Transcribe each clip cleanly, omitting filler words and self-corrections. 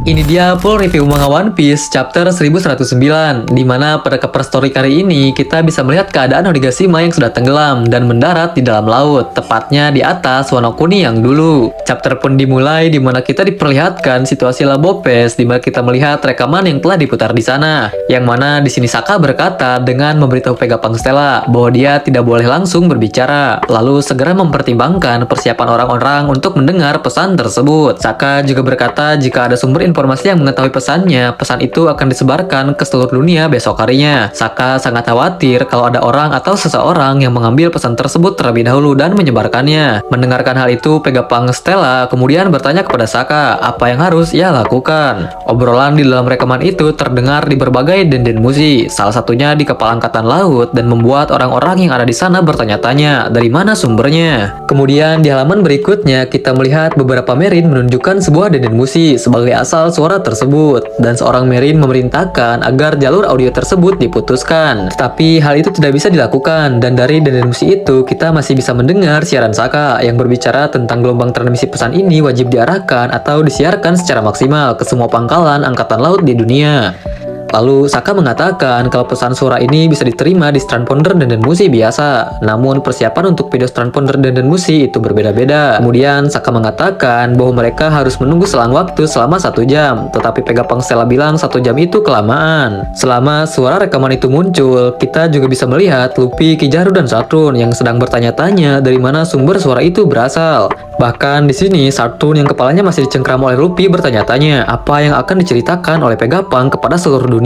Ini dia full review manga One Piece chapter 1109, dimana pada cover story kali ini kita bisa melihat keadaan Onigashima yang sudah tenggelam dan mendarat di dalam laut, tepatnya di atas Wano Kuni yang dulu. Chapter pun dimulai dimana kita diperlihatkan situasi Labopes, dimana kita melihat rekaman yang telah diputar di sana, yang mana di sini Saka berkata dengan memberitahu Vegapunk Stella bahwa dia tidak boleh langsung berbicara, lalu segera mempertimbangkan persiapan orang-orang untuk mendengar pesan tersebut. Saka juga berkata jika ada sumber informasi yang mengetahui pesannya, pesan itu akan disebarkan ke seluruh dunia besok harinya. Saka sangat khawatir kalau ada orang atau seseorang yang mengambil pesan tersebut terlebih dahulu dan menyebarkannya. Mendengarkan hal itu, Vegapunk Stella kemudian bertanya kepada Saka apa yang harus ia lakukan. Obrolan di dalam rekaman itu terdengar di berbagai denden musi, salah satunya di Kepala Angkatan Laut, dan membuat orang-orang yang ada di sana bertanya-tanya dari mana sumbernya. Kemudian di halaman berikutnya kita melihat beberapa marine menunjukkan sebuah denden musi sebagai asal suara tersebut, dan seorang marine memerintahkan agar jalur audio tersebut diputuskan. Tetapi hal itu tidak bisa dilakukan, dan dari denden musi itu kita masih bisa mendengar siaran Saka yang berbicara tentang gelombang transmisi pesan ini wajib diarahkan atau disiarkan secara maksimal ke semua pangkalan angkatan laut di dunia. Lalu Saka mengatakan kalau pesan suara ini bisa diterima di transponder denden musi biasa, namun persiapan untuk video transponder denden musi itu berbeda-beda. Kemudian Saka mengatakan bahwa mereka harus menunggu selang waktu selama 1 jam, tetapi Vegapunk Stella bilang 1 jam itu kelamaan. Selama suara rekaman itu muncul, kita juga bisa melihat Luffy, Kizaru, dan Saturn yang sedang bertanya-tanya dari mana sumber suara itu berasal. Bahkan di sini Saturn yang kepalanya masih dicengkram oleh Luffy bertanya-tanya apa yang akan diceritakan oleh Vegapunk kepada seluruh dunia.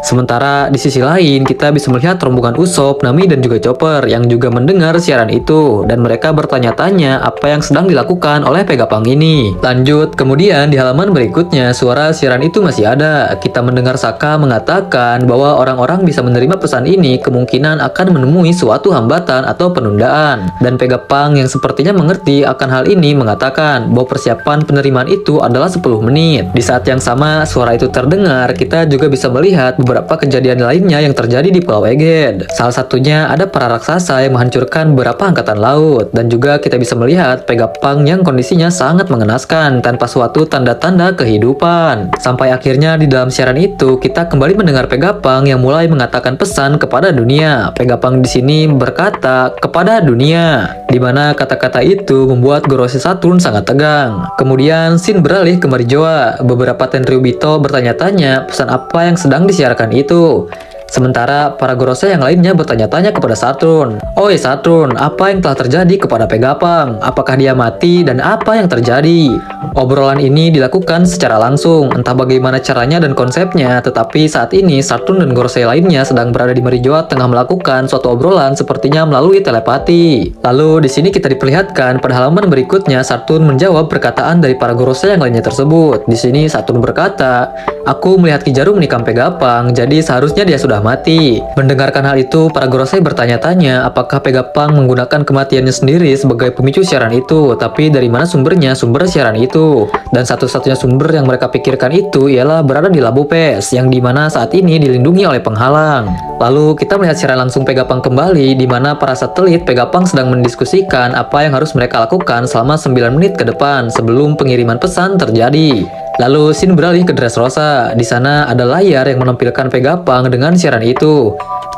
Sementara di sisi lain kita bisa melihat rombongan Usopp, Nami, dan juga Chopper yang juga mendengar siaran itu, dan mereka bertanya-tanya apa yang sedang dilakukan oleh Vegapunk ini. Lanjut, kemudian di halaman berikutnya suara siaran itu masih ada. Kita mendengar Saka mengatakan bahwa orang-orang bisa menerima pesan ini kemungkinan akan menemui suatu hambatan atau penundaan, dan Vegapunk yang sepertinya mengerti akan hal ini mengatakan bahwa persiapan penerimaan itu adalah 10 menit. Di saat yang sama suara itu terdengar, kita juga bisa melihat beberapa kejadian lainnya yang terjadi di Pulau Egghead. Salah satunya ada para raksasa yang menghancurkan beberapa angkatan laut, dan juga kita bisa melihat Vegapunk yang kondisinya sangat mengenaskan tanpa suatu tanda-tanda kehidupan. Sampai akhirnya di dalam siaran itu kita kembali mendengar Vegapunk yang mulai mengatakan pesan kepada dunia. Vegapunk di sini berkata kepada dunia, di mana kata-kata itu membuat Gorosei Saturn sangat tegang. Kemudian scene beralih ke Marijoa. Beberapa Tenryubito bertanya-tanya pesan apa yang sedang disiarkan itu. Sementara para Gorosei yang lainnya bertanya-tanya kepada Saturn. "Oi Saturn, apa yang telah terjadi kepada Vegapunk? Apakah dia mati dan apa yang terjadi?" Obrolan ini dilakukan secara langsung, entah bagaimana caranya dan konsepnya, tetapi saat ini Saturn dan Gorosei lainnya sedang berada di Marijoa tengah melakukan suatu obrolan sepertinya melalui telepati. Lalu di sini kita diperlihatkan pada halaman berikutnya Saturn menjawab perkataan dari para Gorosei yang lainnya tersebut. Di sini Saturn berkata, "Aku melihat Kizaru menikam Vegapunk, jadi seharusnya dia sudah mati." Mendengarkan hal itu, para Gorosei bertanya-tanya apakah Vegapunk menggunakan kematiannya sendiri sebagai pemicu siaran itu, tapi dari mana sumbernya sumber siaran itu. Dan satu-satunya sumber yang mereka pikirkan itu ialah berada di Labopes, yang dimana saat ini dilindungi oleh penghalang. Lalu kita melihat siaran langsung Vegapunk kembali, di mana para satelit Vegapunk sedang mendiskusikan apa yang harus mereka lakukan selama 9 menit ke depan sebelum pengiriman pesan terjadi. Lalu scene beralih ke Dressrosa. Di sana ada layar yang menampilkan Vegapunk dengan siaran itu.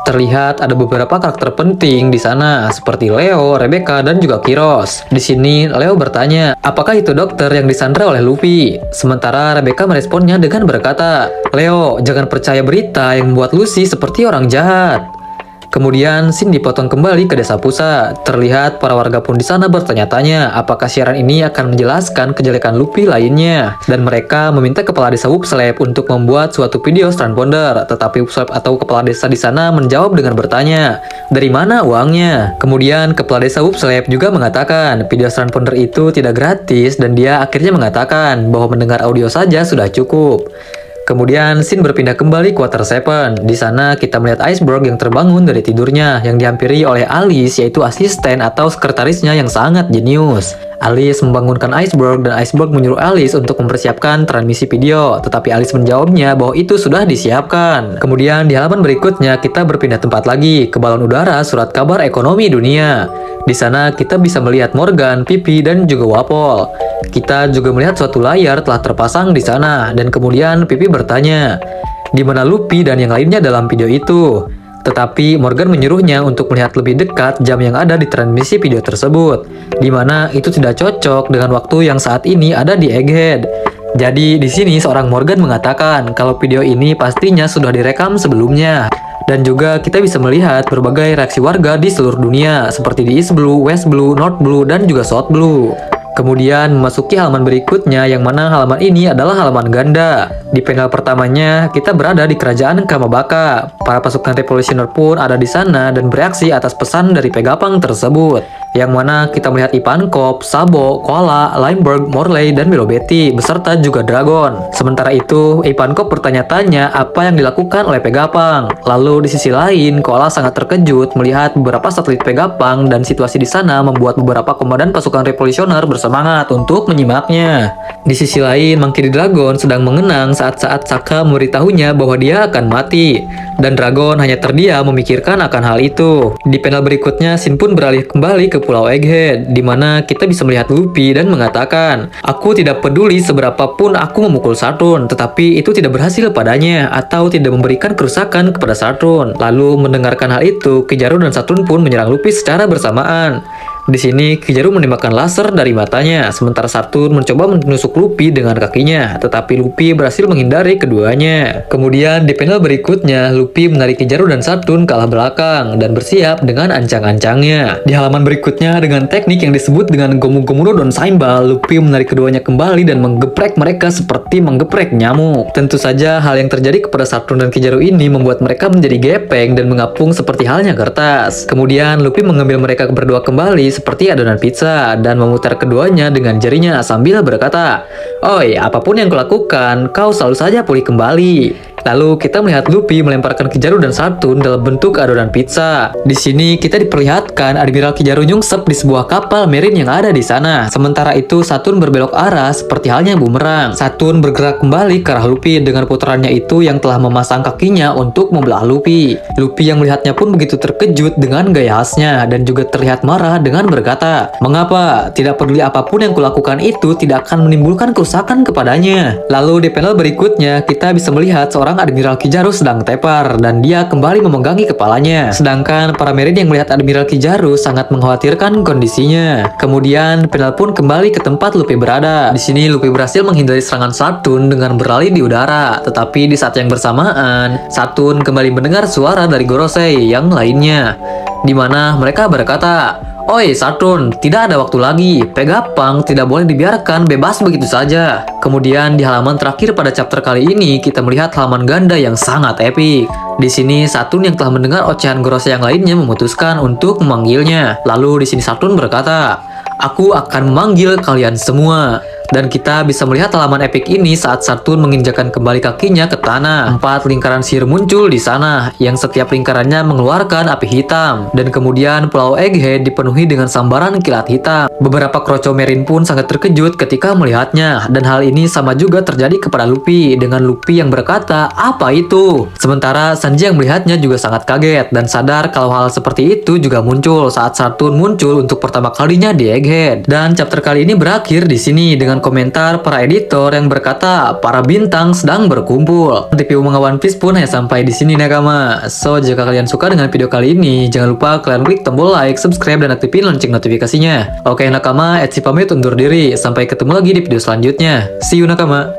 Terlihat ada beberapa karakter penting di sana seperti Leo, Rebecca, dan juga Kiros. Di sini Leo bertanya, apakah itu dokter yang disandra oleh Luffy? Sementara Rebecca meresponnya dengan berkata, "Leo, jangan percaya berita yang membuat Lucy seperti orang jahat." Kemudian scene dipotong kembali ke desa pusat. Terlihat para warga pun di sana bertanya-tanya apakah siaran ini akan menjelaskan kejelekan Luffy lainnya, dan mereka meminta kepala desa Whoopslap untuk membuat suatu video transponder. Tetapi Whoopslap atau kepala desa di sana menjawab dengan bertanya, "Dari mana uangnya?" Kemudian kepala desa Whoopslap juga mengatakan video transponder itu tidak gratis, dan dia akhirnya mengatakan bahwa mendengar audio saja sudah cukup. Kemudian scene berpindah kembali ke Water 7. Di sana kita melihat Iceberg yang terbangun dari tidurnya yang dihampiri oleh Alice, yaitu asisten atau sekretarisnya yang sangat jenius. Alice membangunkan Iceberg dan Iceberg menyuruh Alice untuk mempersiapkan transmisi video, tetapi Alice menjawabnya bahwa itu sudah disiapkan. Kemudian di halaman berikutnya kita berpindah tempat lagi ke balon udara surat kabar ekonomi dunia. Di sana kita bisa melihat Morgan, Pipi, dan juga Wapol. Kita juga melihat suatu layar telah terpasang di sana dan kemudian Pipi bertanya, "Di mana Luffy dan yang lainnya dalam video itu?" Tetapi Morgan menyuruhnya untuk melihat lebih dekat jam yang ada di transmisi video tersebut, di mana itu tidak cocok dengan waktu yang saat ini ada di Egghead. Jadi di sini seorang Morgan mengatakan kalau video ini pastinya sudah direkam sebelumnya. Dan juga kita bisa melihat berbagai reaksi warga di seluruh dunia, seperti di East Blue, West Blue, North Blue, dan juga South Blue. Kemudian memasuki halaman berikutnya, yang mana halaman ini adalah halaman ganda. Di panel pertamanya, kita berada di kerajaan Kamabaka. Para pasukan Revolutioner pun ada di sana dan bereaksi atas pesan dari Vegapunk tersebut. Yang mana kita melihat Ivankov, Sabo, Koala, Limburg, Morley, dan Belobeti, beserta juga Dragon. Sementara itu, Ivankov bertanya-tanya apa yang dilakukan oleh Vegapunk. Lalu di sisi lain, Koala sangat terkejut melihat beberapa satelit Vegapunk dan situasi di sana membuat beberapa komandan pasukan Revolutioner bersemangat untuk menyimaknya. Di sisi lain, Monkey D. Dragon sedang mengenang saat-saat Saka memberitahunya bahwa dia akan mati. Dan Dragon hanya terdiam memikirkan akan hal itu. Di panel berikutnya, Shin pun beralih kembali ke Pulau Egghead, di mana kita bisa melihat Luffy dan mengatakan, "Aku tidak peduli seberapapun aku memukul Saturn, tetapi itu tidak berhasil padanya atau tidak memberikan kerusakan kepada Saturn." Lalu mendengarkan hal itu, Kizaru dan Saturn pun menyerang Luffy secara bersamaan. Di sini, Kizaru menembakkan laser dari matanya, sementara Saturn mencoba menusuk Luffy dengan kakinya, tetapi Luffy berhasil menghindari keduanya. Kemudian di panel berikutnya, Luffy menarik Kizaru dan Saturn ke arah belakang dan bersiap dengan ancang-ancangnya. Di halaman berikutnya, dengan teknik yang disebut dengan Gomu Gomu no Don Saimba, Luffy menarik keduanya kembali dan menggeprek mereka seperti menggeprek nyamuk. Tentu saja hal yang terjadi kepada Saturn dan Kizaru ini membuat mereka menjadi gepeng dan mengapung seperti halnya kertas. Kemudian Luffy mengambil mereka berdua kembali seperti adonan pizza dan memutar keduanya dengan jarinya sambil berkata, "Oi, apapun yang kulakukan, kau selalu saja pulih kembali." Lalu kita melihat Luffy melemparkan Kizaru dan Saturn dalam bentuk adonan pizza. Di sini kita diperlihatkan Admiral Kizaru nyungsep di sebuah kapal marine yang ada di sana. Sementara itu Saturn berbelok arah seperti halnya bumerang. Saturn bergerak kembali ke arah Luffy dengan putarannya itu yang telah memasang kakinya untuk membelah Luffy. Luffy yang melihatnya pun begitu terkejut dengan gaya khasnya dan juga terlihat marah dengan berkata, "Mengapa? Tidak peduli apapun yang kulakukan itu tidak akan menimbulkan kerusakan kepadanya." Lalu di panel berikutnya kita bisa melihat seorang Admiral Kizaru sedang tepar dan dia kembali memegangi kepalanya. Sedangkan para marine yang melihat Admiral Kizaru sangat mengkhawatirkan kondisinya. Kemudian panel pun kembali ke tempat Luffy berada. Di sini Luffy berhasil menghindari serangan Saturn dengan berlari di udara. Tetapi di saat yang bersamaan, Saturn kembali mendengar suara dari Gorosei yang lainnya, di mana mereka berkata, "Oi Saturn, tidak ada waktu lagi. Vegapunk tidak boleh dibiarkan bebas begitu saja." Kemudian di halaman terakhir pada chapter kali ini kita melihat halaman ganda yang sangat epik. Di sini Saturn yang telah mendengar ocehan Gorosei yang lainnya memutuskan untuk memanggilnya. Lalu di sini Saturn berkata, "Aku akan memanggil kalian semua." Dan kita bisa melihat halaman epik ini saat Saturn menginjakkan kembali kakinya ke tanah. 4 lingkaran sihir muncul di sana, yang setiap lingkarannya mengeluarkan api hitam. Dan kemudian Pulau Egghead dipenuhi dengan sambaran kilat hitam. Beberapa kroco marine pun sangat terkejut ketika melihatnya. Dan hal ini sama juga terjadi kepada Luffy, dengan Luffy yang berkata, "Apa itu?" Sementara Sanji yang melihatnya juga sangat kaget dan sadar kalau hal seperti itu juga muncul saat Saturn muncul untuk pertama kalinya di Egghead. Dan chapter kali ini berakhir di sini dengan komentar para editor yang berkata para bintang sedang berkumpul. Review manga One Piece pun hanya sampai di sini nakama. So jika kalian suka dengan video kali ini, jangan lupa kalian klik tombol like, subscribe, dan aktifin lonceng notifikasinya. Oke nakama, Etsy pamit undur diri. Sampai ketemu lagi di video selanjutnya. See you nakama.